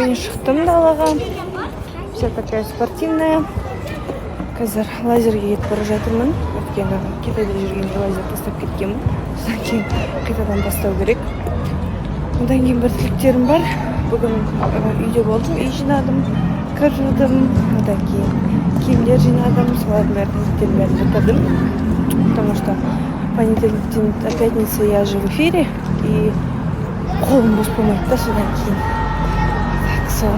Таңертең шықтым далаға. Вся такая спортивная. Қазір лазерге кетіп бара жатырмын. Өйткені Китайда жүргенде лазер тастап кеткенмін. Содан кейін қайтадан бастау керек. Одан кейін бір тілектерім бар. Бүгін үйде болдым, үй жинадым, кір жудым. Одан кейін киімдер жинадым, солардың бәрін жатырдым. Потому что понедельник до пятницы я же в эфире и қолым бос болмайды да содан кейін. Так, сол.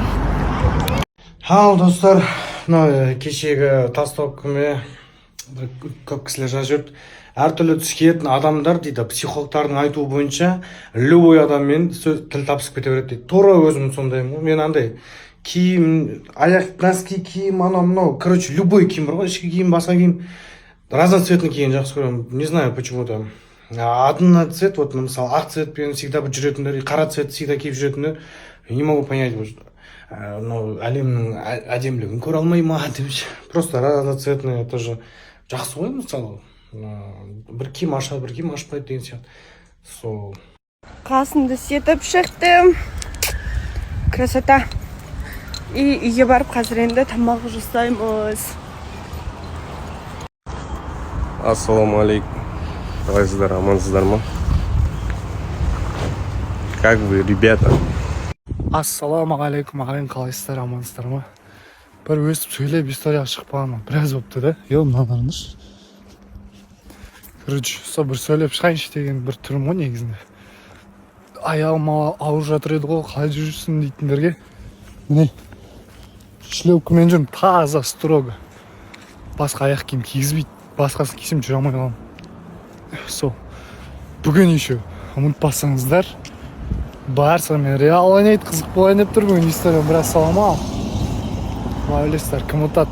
Хал достар, кешегі тастокіме көп кісілер жазып жүрді. Әртүрлі түскен адамдар дейді, психологтардың айтуы бойынша любой адаммен тіл табысып кете береді дейді. Тура өзім сондаймын. Мен андай киім, аяқ носки киім, мынау, короче, любой киім бар ғой, ішкі киім, басқа киім, разноцветный киім жақсы көремін. Не знаю почему-то. Одна цвет, вот, мысалы, ақ цветпен всегда жүретіндер, қара цвет всегда киіп жүретіндер. Не могу понять, әлемнің әдемілігін көре алмай ма демеші. Просто разноцветный тоже жақсы ғой, мысалы. Бір киім ашады, бір киім ашпайды деген сияқты. Сол. Қасымды сетіп шықтым. Красота. И үйге барып қазір енді тамақ жасаймыз. Ассалаумалейкум. Қалайсыздар, амансыздар ма? Как вы, ребята? Ассалаумағалейкум, ағайын, қалайсыздар, амансыздар ма? Бір өстіп сөйлеп историяға шықпағаныма біраз болыпты да. Мыналарыңыз. Короче, сол бір сөйлеп шығайыншы деген бір түрім ғой негізінде. Аяғым ауыр жатыр еді ғой, қалай жүрсің дейтіндерге. Міне, шлепкамен жүрмін, таза, строго. Басқа аяқ киім кигізбейді, басқасын кисем жүре алмай қаламын. Сол. Бүгін еще ұмытпасаңыздар, Барсамен Реал ойнайды, қызық болайын деп тұр бүгін история біраз салама. Білесіздер, кім ұтады?